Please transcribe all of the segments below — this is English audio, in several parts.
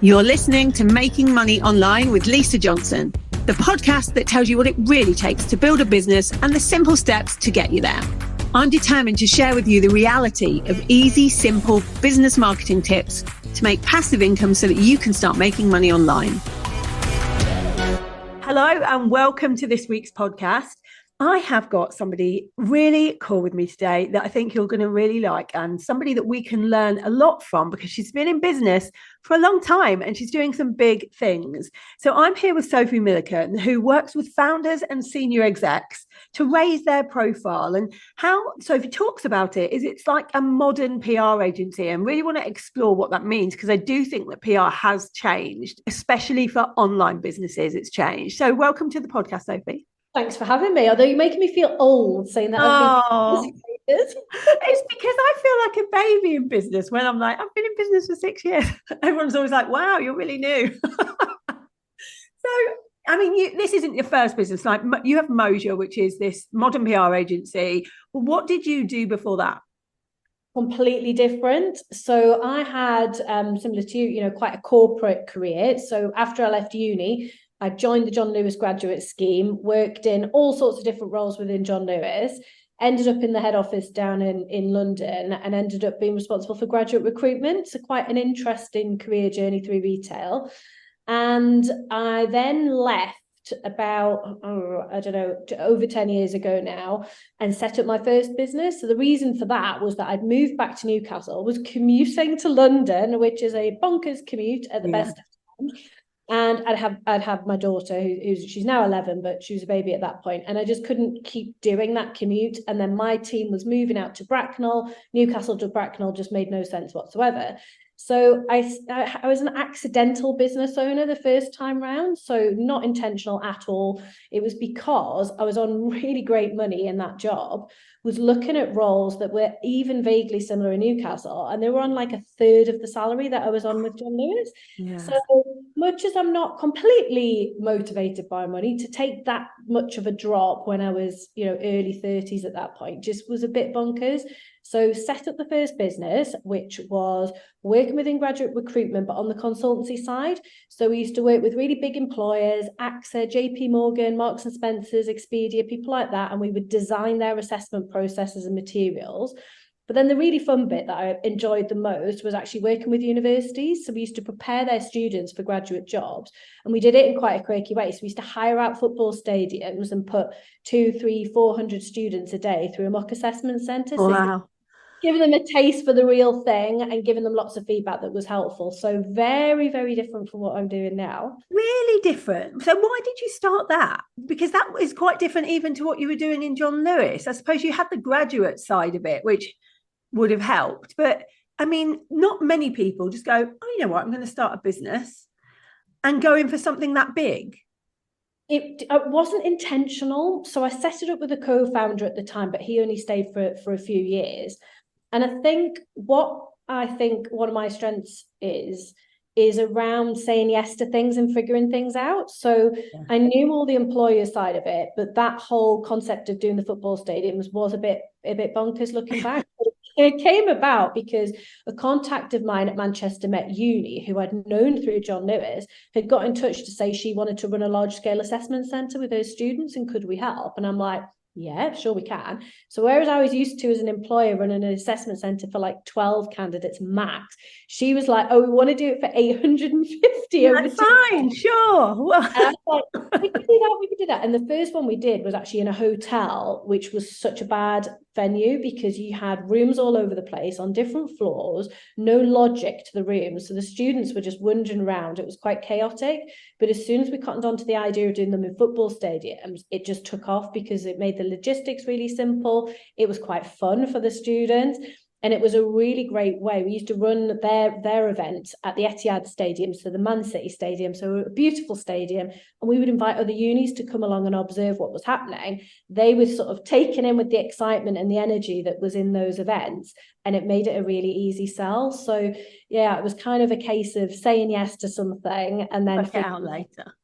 You're listening to Making Money Online with Lisa Johnson, the podcast that tells you what it really takes to build a business and the simple steps to get you there. I'm determined to share with you the reality of easy, simple business marketing tips to make passive income so that you can start making money online. Hello and welcome to this week's podcast. I have got somebody really cool with me today that I think you're going to really like, and somebody that we can learn a lot from because she's been in business for a long time and she's doing some big things. So I'm here with Sophie Milliken, who works with founders and senior execs to raise their profile. And how Sophie talks about it is it's like a modern PR agency, and really want to explore what that means, because I do think that PR has changed, especially for online businesses. It's changed. So welcome to the podcast, Sophie. Thanks for having me. Although you're making me feel old saying that. It's because I feel like a baby in business when I'm like, I've been in business for 6 years. Everyone's always like, wow, you're really new. So, I mean, this isn't your first business. Like, you have Moja, which is this modern PR agency. Well, what did you do before that? Completely different. So I had, similar to you, quite a corporate career. So after I left uni, I joined the John Lewis graduate scheme, worked in all sorts of different roles within John Lewis, ended up in the head office down in London, and ended up being responsible for graduate recruitment. So quite an interesting career journey through retail. And I then left about, over 10 years ago now, and set up my first business. So the reason for that was that I'd moved back to Newcastle, was commuting to London, which is a bonkers commute at the best of times. And I'd have my daughter, she's now 11, but she was a baby at that point. And I just couldn't keep doing that commute. And then my team was moving out to Bracknell. Newcastle to Bracknell just made no sense whatsoever. So I was an accidental business owner the first time round, so not intentional at all. It was because I was on really great money in that job, was looking at roles that were even vaguely similar in Newcastle, and they were on like a third of the salary that I was on with John Lewis. Yeah. So much as I'm not completely motivated by money, to take that much of a drop when I was, early 30s at that point just was a bit bonkers. So set up the first business, which was working within graduate recruitment, but on the consultancy side. So we used to work with really big employers, AXA, JP Morgan, Marks and Spencer's, Expedia, people like that. And we would design their assessment processes and materials. But then the really fun bit that I enjoyed the most was actually working with universities. So we used to prepare their students for graduate jobs, and we did it in quite a quirky way. So we used to hire out football stadiums and put 200, 300, 400 students a day through a mock assessment centre. Wow. So giving them a taste for the real thing and giving them lots of feedback that was helpful. So very, very different from what I'm doing now. Really different. So why did you start that? Because that is quite different even to what you were doing in John Lewis. I suppose you had the graduate side of it, which would have helped. But I mean, not many people just go, oh, you know what, I'm going to start a business and go in for something that big. It wasn't intentional. So I set it up with a co-founder at the time, but he only stayed for a few years. And I think one of my strengths is around saying yes to things and figuring things out. So I knew all the employer side of it, but that whole concept of doing the football stadiums was a bit bonkers looking back. It came about because a contact of mine at Manchester Met Uni, who I'd known through John Lewis, had got in touch to say she wanted to run a large-scale assessment centre with her students, and could we help? And I'm like, yeah, sure we can. So whereas I was used to as an employer running an assessment centre for like 12 candidates max, she was like, oh, we want to do it for 850. That's fine, sure. Well, we could do that. And the first one we did was actually in a hotel, which was such a bad venue because you had rooms all over the place on different floors, no logic to the rooms. So the students were just wandering around. It was quite chaotic. But as soon as we cottoned on to the idea of doing them in football stadiums, it just took off because it made the logistics really simple. It was quite fun for the students. And it was a really great way. We used to run their event at the Etihad Stadium, so the Man City Stadium, so a beautiful stadium. And we would invite other unis to come along and observe what was happening. They were sort of taken in with the excitement and the energy that was in those events. And it made it a really easy sell. So, yeah, it was kind of a case of saying yes to something and then work it out later.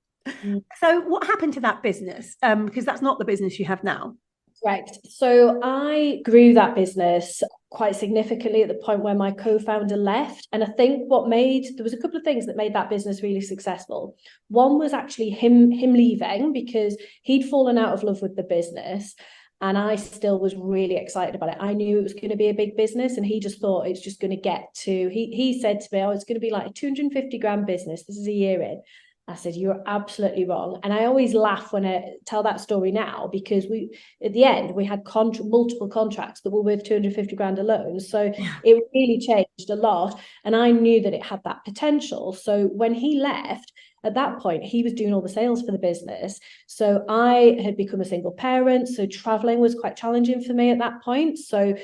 So what happened to that business? Because that's not the business you have now. Correct. So I grew that business quite significantly at the point where my co-founder left. And I think there was a couple of things that made that business really successful. One was actually him leaving, because he'd fallen out of love with the business. And I still was really excited about it. I knew it was going to be a big business, and he just thought it's just going to get to, he said to me, oh, it's going to be like a 250 grand business. This is a year in. I said, you're absolutely wrong. And I always laugh when I tell that story now, because at the end, we had multiple contracts that were worth 250 grand alone. So it really changed a lot. And I knew that it had that potential. So when he left, at that point, he was doing all the sales for the business. So I had become a single parent. So traveling was quite challenging for me at that point. So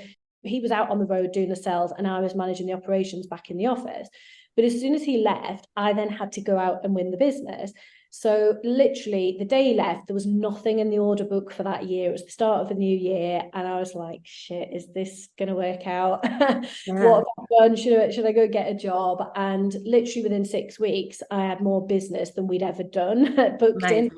he was out on the road doing the sales, and I was managing the operations back in the office. But as soon as he left, I then had to go out and win the business. So literally the day he left, there was nothing in the order book for that year. It was the start of a new year. And I was like, shit, is this going to work out? What have I done? Should I go get a job? And literally within 6 weeks, I had more business than we'd ever done booked in.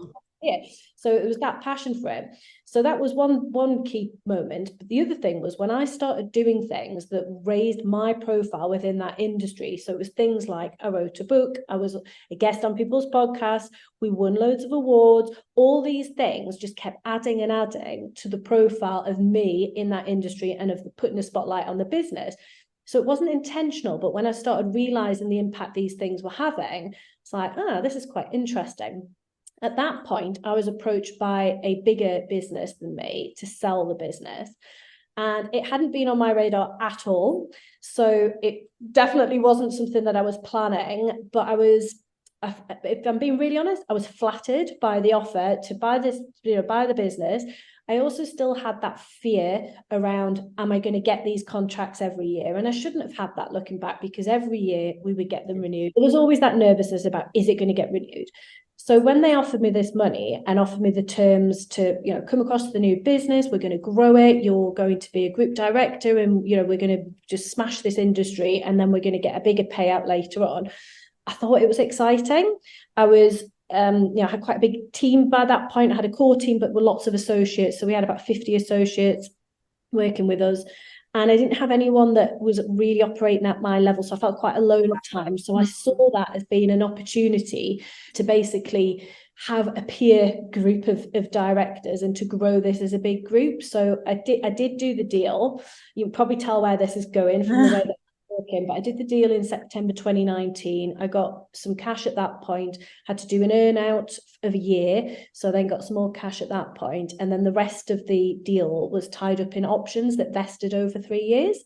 Yeah. So it was that passion for it. So that was one key moment. But the other thing was when I started doing things that raised my profile within that industry. So it was things like I wrote a book, I was a guest on people's podcasts, we won loads of awards. All these things just kept adding and adding to the profile of me in that industry and of putting a spotlight on the business. So it wasn't intentional, but when I started realizing the impact these things were having, it's like, this is quite interesting. At that point, I was approached by a bigger business than me to sell the business. And it hadn't been on my radar at all. So it definitely wasn't something that I was planning. But if I'm being really honest, I was flattered by the offer to buy this, buy the business. I also still had that fear around, am I going to get these contracts every year? And I shouldn't have had that looking back, because every year we would get them renewed. There was always that nervousness about, is it going to get renewed? So when they offered me this money and offered me the terms to, come across to the new business, we're going to grow it, you're going to be a group director, and, we're going to just smash this industry, and then we're going to get a bigger payout later on. I thought it was exciting. I was, I had quite a big team by that point. I had a core team, but with lots of associates. So we had about 50 associates working with us. And I didn't have anyone that was really operating at my level. So I felt quite alone at times. So I saw that as being an opportunity to basically have a peer group of directors and to grow this as a big group. So I did do the deal. You can probably tell where this is going from the way that I'm talking, but I did the deal in September 2019. I got some cash at that point, had to do an earn out of a year. So then got some more cash at that point. And then the rest of the deal was tied up in options that vested over 3 years.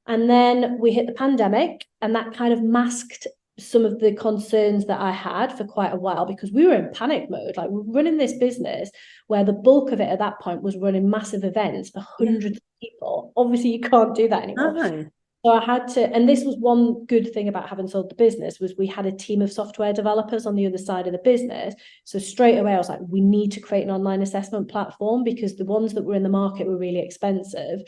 And then we hit the pandemic, and that kind of masked some of the concerns that I had for quite a while, because we were in panic mode. Like, we're running this business where the bulk of it at that point was running massive events for hundreds of people. Obviously, you can't do that anymore. Oh. So I had to, and this was one good thing about having sold the business, was we had a team of software developers on the other side of the business. So straight away, I was like, we need to create an online assessment platform, because the ones that were in the market were really expensive.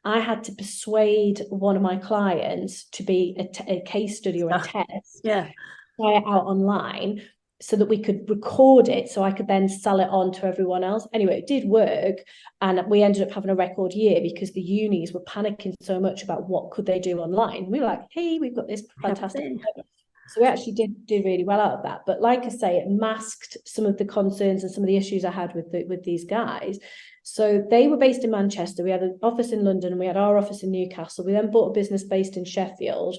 I had to persuade one of my clients to be a case study or a test, try it out online, so that we could record it, so I could then sell it on to everyone else. Anyway, it did work, and we ended up having a record year, because the unis were panicking so much about what could they do online. We were like, hey, we've got this fantastic. So we actually did do really well out of that. But like I say, it masked some of the concerns and some of the issues I had with these guys. So they were based in Manchester. We had an office in London, and we had our office in Newcastle. We then bought a business based in Sheffield.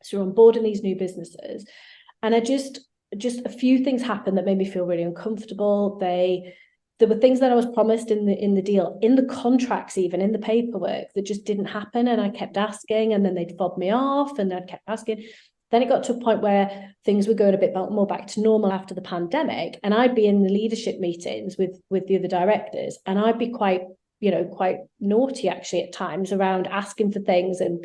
So we're onboarding these new businesses. And I just a few things happened that made me feel really uncomfortable. There were things that I was promised in the deal, in the contracts, even in the paperwork, that just didn't happen. And I kept asking, and then they'd fob me off, and I kept asking. Then it got to a point where things were going a bit more back to normal after the pandemic, and I'd be in the leadership meetings with the other directors, and I'd be quite naughty actually at times around asking for things and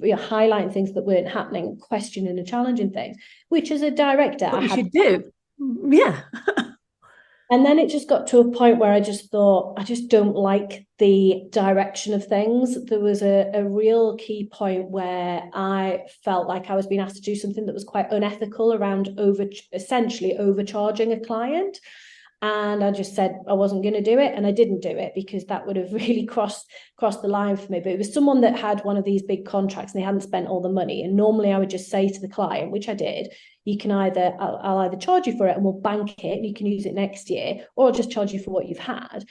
highlighting things that weren't happening, questioning and challenging things, which as a director what you should do. Yeah. And then it just got to a point where I just thought, I just don't like the direction of things. There was a real key point where I felt like I was being asked to do something that was quite unethical around essentially overcharging a client. And I just said I wasn't going to do it, and I didn't do it because that would have really crossed the line for me. But it was someone that had one of these big contracts and they hadn't spent all the money. And normally I would just say to the client, which I did, you can either, I'll either charge you for it and we'll bank it and you can use it next year, or I'll just charge you for what you've had.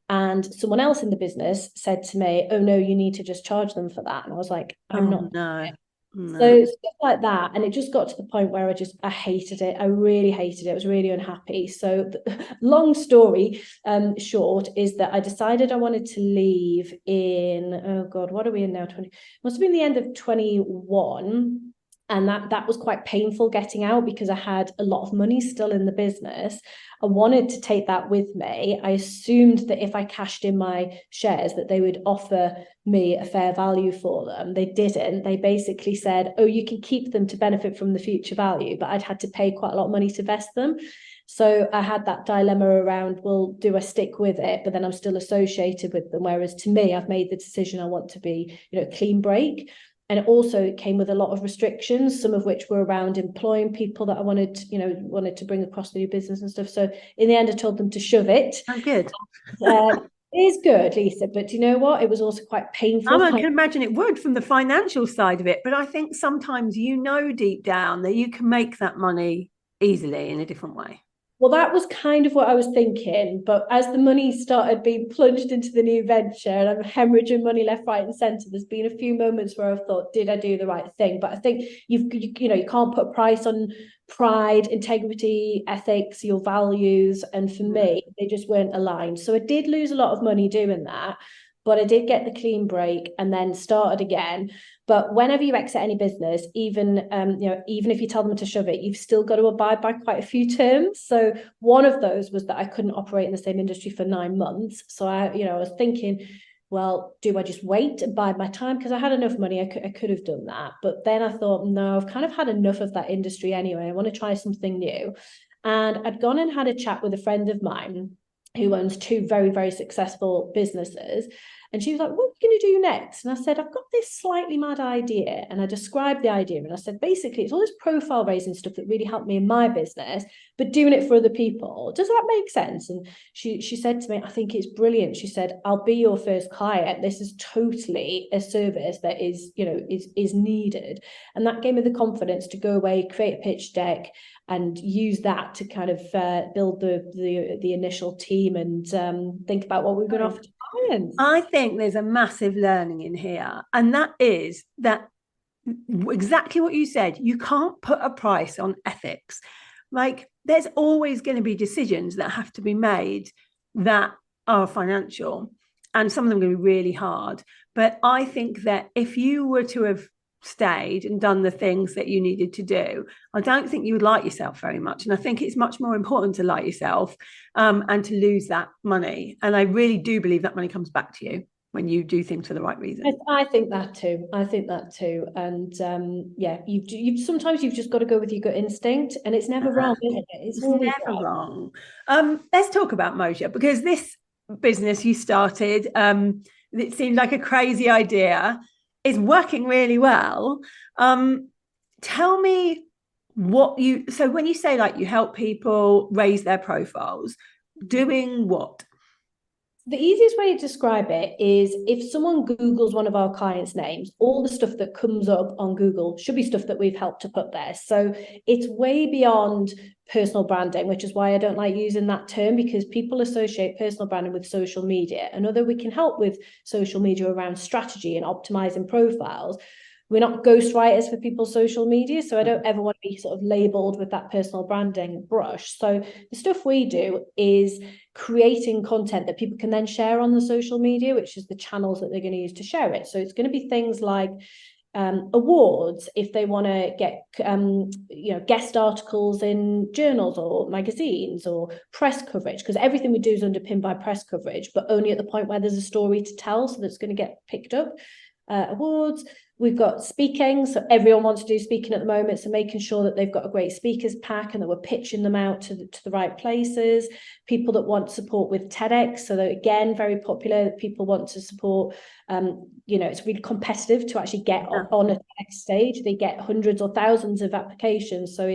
And someone else in the business said to me, oh no, you need to just charge them for that. And I was like, I'm not. No. So stuff like that. And it just got to the point where I hated it. I really hated it. I was really unhappy. So long story short is that I decided I wanted to leave in, oh God, what are we in now? 20, must have been the end of 21. And that was quite painful getting out because I had a lot of money still in the business. I wanted to take that with me. I assumed that if I cashed in my shares that they would offer me a fair value for them. They didn't. They basically said, oh, you can keep them to benefit from the future value, but I'd had to pay quite a lot of money to vest them. So I had that dilemma around, well, do I stick with it? But then I'm still associated with them. Whereas to me, I've made the decision I want to be, clean break. And it also came with a lot of restrictions, some of which were around employing people that I wanted to bring across the new business and stuff. So in the end, I told them to shove it. Oh, good. It is good, Lisa, but do you know what? It was also quite painful. I can imagine it would from the financial side of it, but I think sometimes deep down that you can make that money easily in a different way. Well, that was kind of what I was thinking. But as the money started being plunged into the new venture and I'm hemorrhaging money left, right, and centre, there's been a few moments where I've thought, did I do the right thing? But I think you can't put a price on pride, integrity, ethics, your values. And for me, they just weren't aligned. So I did lose a lot of money doing that. But I did get the clean break and then started again. But whenever you exit any business, even if you tell them to shove it, you've still got to abide by quite a few terms. So one of those was that I couldn't operate in the same industry for 9 months. So I was thinking, well, do I just wait and bide my time? Because I had enough money, I could have done that. But then I thought, no, I've kind of had enough of that industry anyway. I want to try something new. And I'd gone and had a chat with a friend of mine who owns 2 very, very successful businesses. And she was like, what are you going to do next? And I said, I've got this slightly mad idea. And I described the idea. And I said, basically, it's all this profile raising stuff that really helped me in my business, but doing it for other people. Does that make sense? And she said to me, I think it's brilliant. She said, I'll be your first client. This is totally a service that is needed. And that gave me the confidence to go away, create a pitch deck, and use that to kind of build the initial team and think about what we're going to offer to clients. I think there's a massive learning in here, and that is that exactly what you said. You can't put a price on ethics. Like, there's always going to be decisions that have to be made that are financial, and some of them are going to be really hard. But I think that if you were to have stayed and done the things that you needed to do, I don't think you would like yourself very much. And I think it's much more important to like yourself and to lose that money. And I really do believe that money comes back to you when you do things for the right reason. I think that too. And you've sometimes you've just got to go with your gut instinct, and it's never wrong, is it? It's never wrong. Let's talk about Moja, because this business you started, it seemed like a crazy idea, is working really well. Tell me so when you say like you help people raise their profiles, doing what? The easiest way to describe it is if someone Googles one of our clients' names, all the stuff that comes up on Google should be stuff that we've helped to put there. So it's way beyond personal branding, which is why I don't like using that term, because people associate personal branding with social media. And although we can help with social media around strategy and optimizing profiles, we're not ghostwriters for people's social media. So I don't ever want to be sort of labeled with that personal branding brush. So the stuff we do is creating content that people can then share on the social media, which is the channels that they're going to use to share it. So it's going to be things like awards, if they want to get guest articles in journals or magazines, or press coverage, because everything we do is underpinned by press coverage, but only at the point where there's a story to tell, so that's going to get picked up. Awards. we've got speaking. So everyone wants to do speaking at the moment. So making sure that they've got a great speakers pack and that we're pitching them out to the right places. People that want support with TEDx. So that, again, very popular. People want to support, it's really competitive to actually get on a TEDx stage. They get hundreds or thousands of applications. So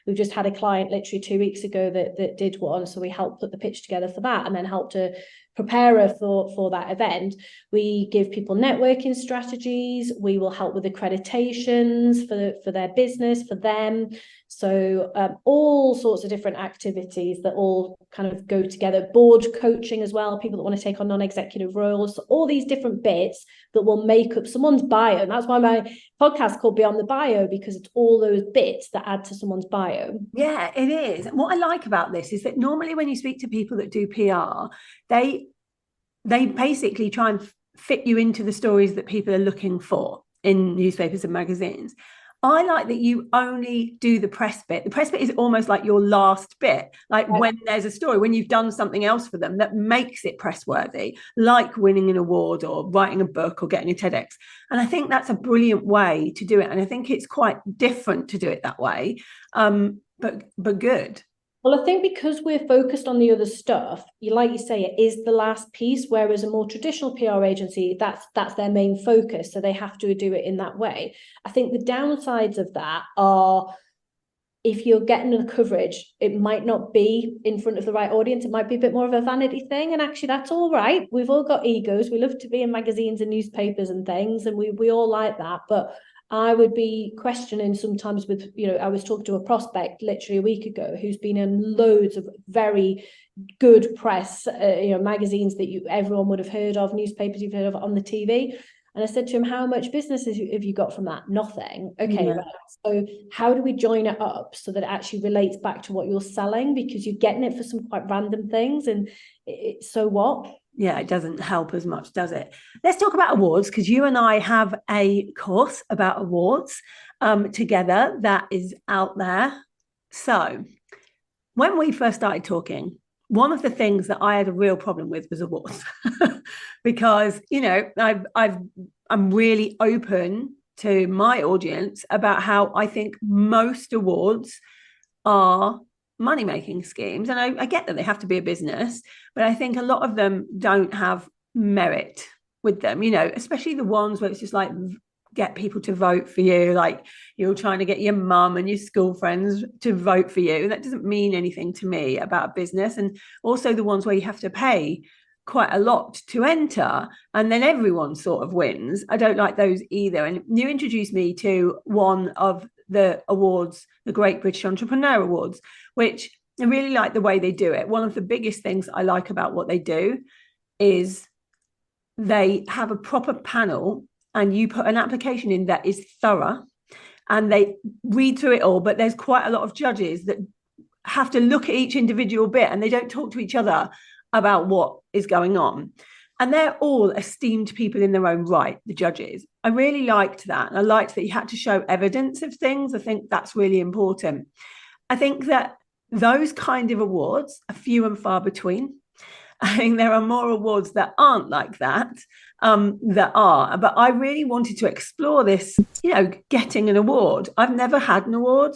we've just had a client literally 2 weeks ago that did one. So we helped put the pitch together for that and then helped to prepare her for that event. We give people networking strategies. We will help with accreditations for their business, for them. So all sorts of different activities that all kind of go together. Board coaching as well, people that want to take on non-executive roles. So all these different bits that will make up someone's bio. And that's why my podcast is called Beyond the Bio, because it's all those bits that add to someone's bio. Yeah, it is. What I like about this is that normally when you speak to people that do PR, they basically try and fit you into the stories that people are looking for in newspapers and magazines. I like that you only do the press bit. The press bit is almost like your last bit, like when there's a story, when you've done something else for them that makes it press worthy, like winning an award or writing a book or getting a TEDx. And I think that's a brilliant way to do it. And I think it's quite different to do it that way, but good. Well, I think because we're focused on the other stuff, like you say, it is the last piece, whereas a more traditional PR agency, that's their main focus. So they have to do it in that way. I think the downsides of that are, if you're getting the coverage, it might not be in front of the right audience. It might be a bit more of a vanity thing. And actually, that's all right. We've all got egos. We love to be in magazines and newspapers and things, and we all like that. But I would be questioning sometimes with, I was talking to a prospect literally a week ago who's been in loads of very good press, magazines that everyone would have heard of, newspapers you've heard of, on the TV. And I said to him, how much business have you got from that? Nothing. Okay, right. So how do we join it up so that it actually relates back to what you're selling? Because you're getting it for some quite random things, and so what? Yeah, it doesn't help as much, does it? Let's talk about awards, because you and I have a course about awards together that is out there. So when we first started talking, one of the things that I had a real problem with was awards because, I'm really open to my audience about how I think most awards are money-making schemes. And I get that they have to be a business, but I think a lot of them don't have merit with them, especially the ones where it's just like get people to vote for you, like you're trying to get your mum and your school friends to vote for you. That doesn't mean anything to me about a business. And also the ones where you have to pay quite a lot to enter and then everyone sort of wins. I don't like those either. And you introduced me to one of the awards, the Great British Entrepreneur Awards, which I really like the way they do it. One of the biggest things I like about what they do is they have a proper panel and you put an application in that is thorough and they read through it all, but there's quite a lot of judges that have to look at each individual bit and they don't talk to each other about what is going on. And they're all esteemed people in their own right, the judges. I really liked that. And I liked that you had to show evidence of things. I think that's really important. I think that those kind of awards are few and far between. I think there are more awards that aren't like that, that are. But I really wanted to explore this, getting an award. I've never had an award.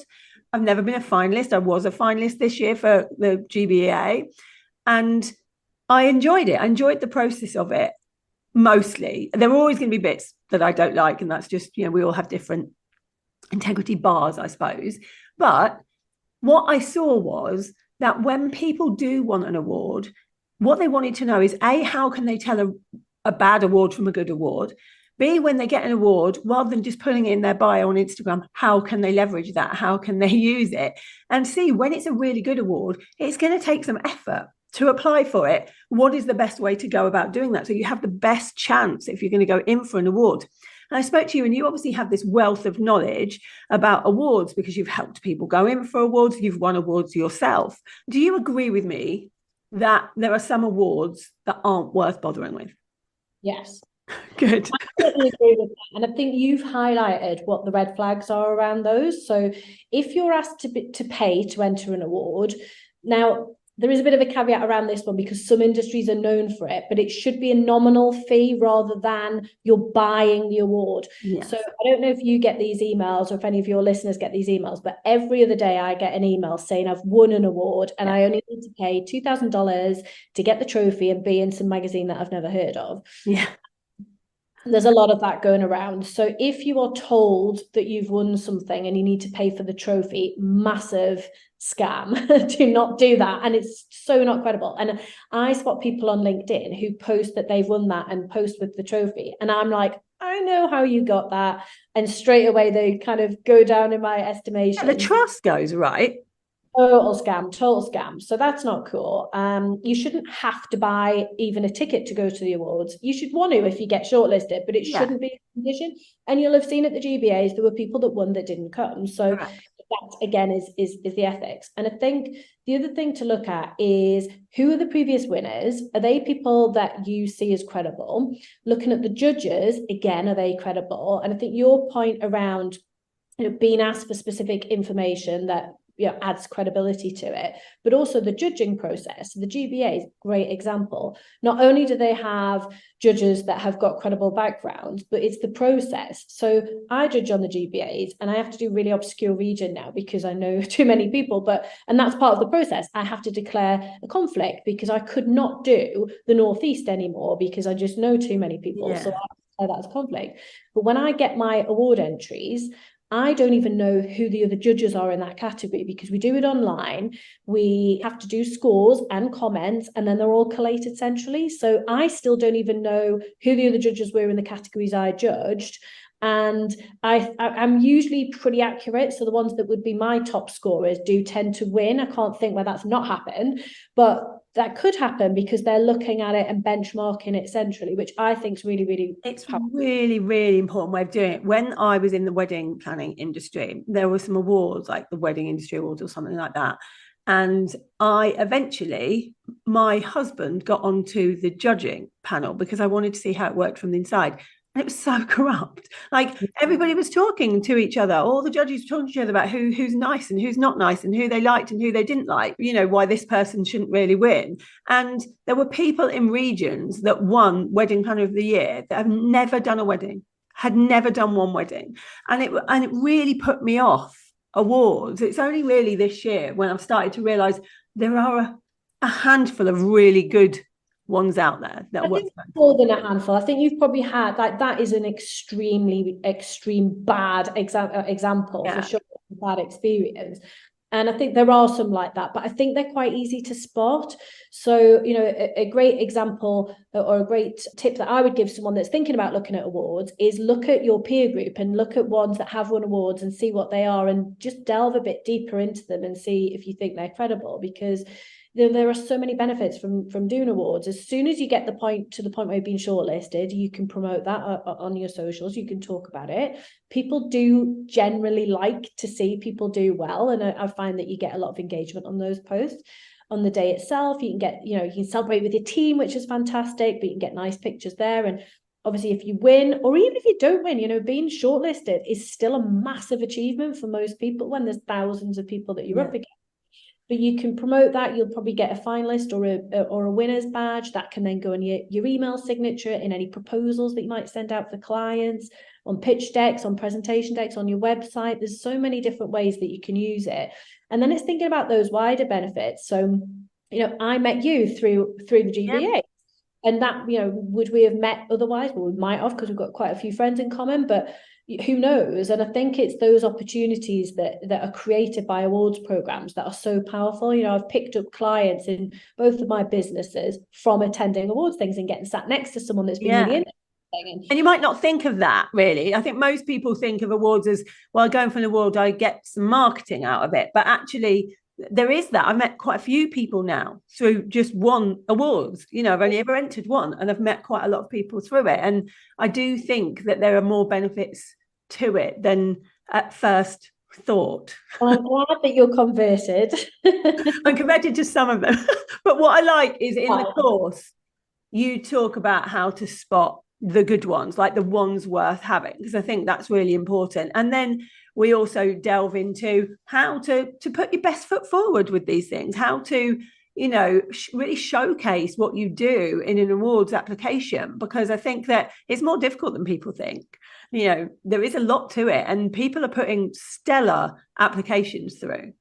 I've never been a finalist. I was a finalist this year for the GBA. And I enjoyed it. I enjoyed the process of it, mostly. There are always going to be bits that I don't like. And that's just, we all have different integrity bars, I suppose. But what I saw was that when people do want an award, what they wanted to know is, A, how can they tell a bad award from a good award? B, when they get an award, rather than just putting it in their bio on Instagram, how can they leverage that? How can they use it? And C, when it's a really good award, it's going to take some effort to apply for it. What is the best way to go about doing that? So you have the best chance if you're going to go in for an award. And I spoke to you and you obviously have this wealth of knowledge about awards because you've helped people go in for awards. You've won awards yourself. Do you agree with me that there are some awards that aren't worth bothering with? Yes. Good. I totally agree with that. And I think you've highlighted what the red flags are around those. So if you're asked to pay to enter an award, now there is a bit of a caveat around this one because some industries are known for it, but it should be a nominal fee rather than you're buying the award. Yes. So I don't know if you get these emails or if any of your listeners get these emails, but every other day I get an email saying I've won an award and I only need to pay $2,000 to get the trophy and be in some magazine that I've never heard of. Yeah. There's a lot of that going around. So if you are told that you've won something and you need to pay for the trophy, massive scam. Do not do that. And it's so not credible. And I spot people on LinkedIn who post that they've won that and post with the trophy. And I'm like, I know how you got that. And straight away they kind of go down in my estimation. The trust goes, right? Total scam. So that's not cool. You shouldn't have to buy even a ticket to go to the awards. You should want to if you get shortlisted, but it shouldn't be a condition. And you'll have seen at the GBAs there were people that won that didn't come. So that again is the ethics. And I think the other thing to look at is who are the previous winners? Are they people that you see as credible? Looking at the judges, again, are they credible? And I think your point around being asked for specific information that adds credibility to it, but also the judging process. The GBA is a great example. Not only do they have judges that have got credible backgrounds, but it's the process. So I judge on the GBAs and I have to do really obscure region now because I know too many people, and that's part of the process. I have to declare a conflict because I could not do the Northeast anymore because I just know too many people. So I declare that as conflict. But when I get my award entries, I don't even know who the other judges are in that category because we do it online. We have to do scores and comments, and then they're all collated centrally. So I still don't even know who the other judges were in the categories I judged. And I'm usually pretty accurate. So the ones that would be my top scorers do tend to win. I can't think where that's not happened, but that could happen because they're looking at it and benchmarking it centrally, which I think is really, really really, really important way of doing it. When I was in the wedding planning industry, there were some awards like the Wedding Industry Awards or something like that. And my husband got onto the judging panel because I wanted to see how it worked from the inside. And it was so corrupt. Like everybody was talking to each other. All the judges were talking to each other about who's nice and who's not nice and who they liked and who they didn't like, why this person shouldn't really win. And there were people in regions that won Wedding Planner of the Year that have never done a wedding, had never done one wedding. And it really put me off awards. It's only really this year when I've started to realise there are a handful of really good ones out there that work. More than a handful. I think you've probably had that is an extreme bad example for sure, bad experience. And I think there are some like that, but I think they're quite easy to spot. So, a great example or a great tip that I would give someone that's thinking about looking at awards is look at your peer group and look at ones that have won awards and see what they are and just delve a bit deeper into them and see if you think they're credible, because there are so many benefits from doing awards. As soon as you get to the point where you've been shortlisted, you can promote that on your socials. You can talk about it. People do generally like to see people do well, and I find that you get a lot of engagement on those posts. On the day itself, you can get, you can celebrate with your team, which is fantastic, but you can get nice pictures there. And obviously, if you win, or even if you don't win, being shortlisted is still a massive achievement for most people when there's thousands of people that you're up against. But you can promote that. You'll probably get a finalist or a winner's badge that can then go on your email signature in any proposals that you might send out for clients, on pitch decks, on presentation decks, on your website. There's so many different ways that you can use it. And then it's thinking about those wider benefits. So, I met you through the GBA. And that, would we have met otherwise? Well, we might have, because we've got quite a few friends in common, but who knows? And I think it's those opportunities that are created by awards programs that are so powerful. I've picked up clients in both of my businesses from attending awards things and getting sat next to someone that's been really interesting. And you might not think of that, really. I think most people think of awards as, well, going for an award, I get some marketing out of it. But actually, there is that. I've met quite a few people now through just one awards. I've only ever entered one, and I've met quite a lot of people through it. And I do think that there are more benefits to it than at first thought. Well, I'm glad that you're converted. I'm converted to some of them. But what I like is in the course, you talk about how to spot the good ones, like the ones worth having, because I think that's really important. And then we also delve into how to put your best foot forward with these things, how to really showcase what you do in an awards application, because I think that it's more difficult than people think. There is a lot to it, and people are putting stellar applications through.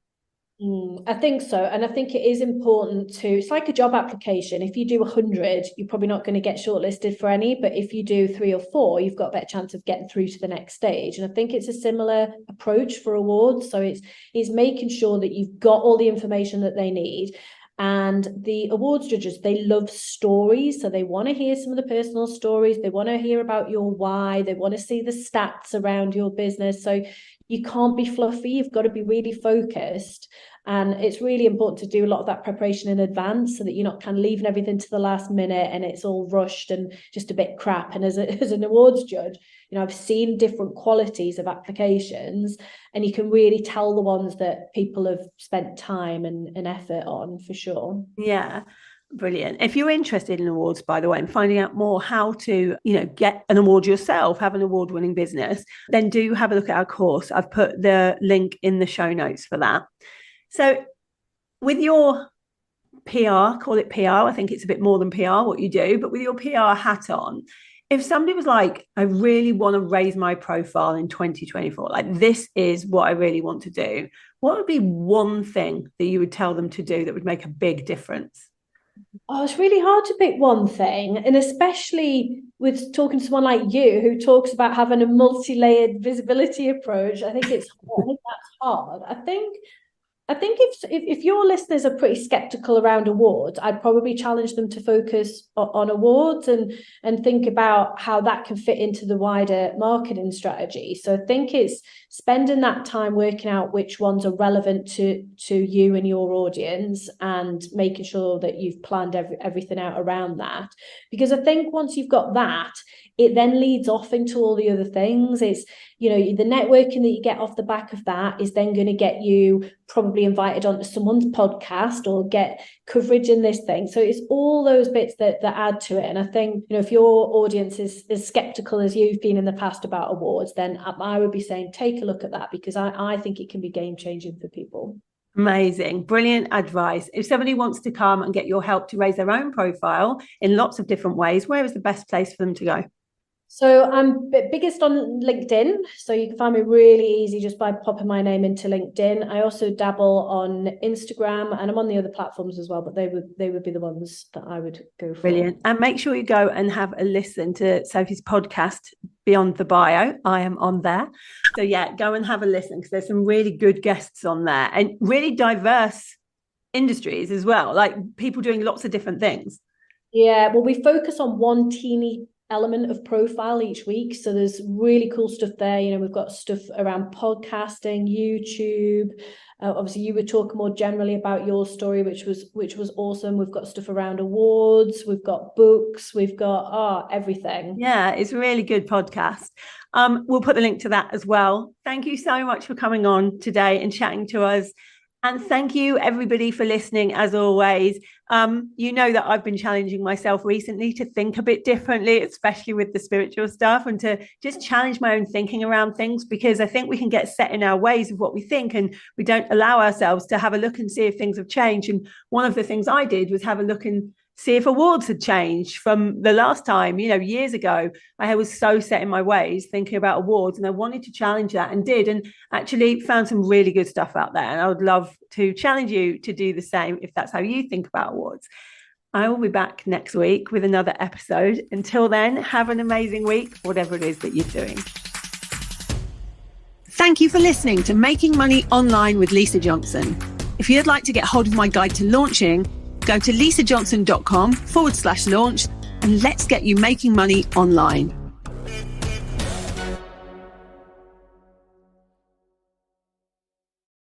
I think so. And I think it is important it's like a job application. If you do 100, you're probably not going to get shortlisted for any, but if you do 3 or 4, you've got a better chance of getting through to the next stage. And I think it's a similar approach for awards. So it's making sure that you've got all the information that they need. And the awards judges, they love stories. So they want to hear some of the personal stories. They want to hear about your why. They want to see the stats around your business. So you can't be fluffy. You've got to be really focused. And it's really important to do a lot of that preparation in advance so that you're not kind of leaving everything to the last minute and it's all rushed and just a bit crap. And as an awards judge, I've seen different qualities of applications, and you can really tell the ones that people have spent time and effort on, for sure. Yeah. Brilliant. If you're interested in awards, by the way, and finding out more how to, get an award yourself, have an award-winning business, then do have a look at our course. I've put the link in the show notes for that. So with your PR, call it PR, I think it's a bit more than PR what you do, but with your PR hat on, if somebody was like, I really want to raise my profile in 2024, like this is what I really want to do, what would be one thing that you would tell them to do that would make a big difference? Oh, it's really hard to pick one thing. And especially with talking to someone like you who talks about having a multi-layered visibility approach, I think that's hard. I think if your listeners are pretty skeptical around awards, I'd probably challenge them to focus on awards and think about how that can fit into the wider marketing strategy. So I think it's spending that time working out which ones are relevant to you and your audience, and making sure that you've planned everything out around that. Because I think once you've got that, it then leads off into all the other things. It's, the networking that you get off the back of that is then going to get you probably invited onto someone's podcast or get coverage in this thing. So it's all those bits that add to it. And I think, if your audience is as skeptical as you've been in the past about awards, then I would be saying, take a look at that, because I think it can be game changing for people. Amazing. Brilliant advice. If somebody wants to come and get your help to raise their own profile in lots of different ways, where is the best place for them to go? So I'm biggest on LinkedIn. So you can find me really easy just by popping my name into LinkedIn. I also dabble on Instagram, and I'm on the other platforms as well, but they would be the ones that I would go for. Brilliant. And make sure you go and have a listen to Sophie's podcast, Beyond the Bio. I am on there. So yeah, go and have a listen, because there's some really good guests on there and really diverse industries as well, like people doing lots of different things. Yeah, well, we focus on one teeny element of profile each week, so there's really cool stuff there. We've got stuff around podcasting, YouTube. Obviously you were talking more generally about your story, which was awesome. We've got stuff around awards, we've got books, we've got everything. Yeah, it's a really good podcast. We'll put the link to that as well. Thank you so much for coming on today and chatting to us. And thank you, everybody, for listening, as always. You know that I've been challenging myself recently to think a bit differently, especially with the spiritual stuff, and to just challenge my own thinking around things, because I think we can get set in our ways of what we think, and we don't allow ourselves to have a look and see if things have changed. And one of the things I did was have a look and see if awards had changed from the last time, years ago. I was so set in my ways thinking about awards, and I wanted to challenge that, and did, and actually found some really good stuff out there. And I would love to challenge you to do the same if that's how you think about awards. I will be back next week with another episode. Until then, have an amazing week, whatever it is that you're doing. Thank you for listening to Making Money Online with Lisa Johnson. If you'd like to get hold of my guide to launching, go to lisajohnson.com/launch, and let's get you making money online.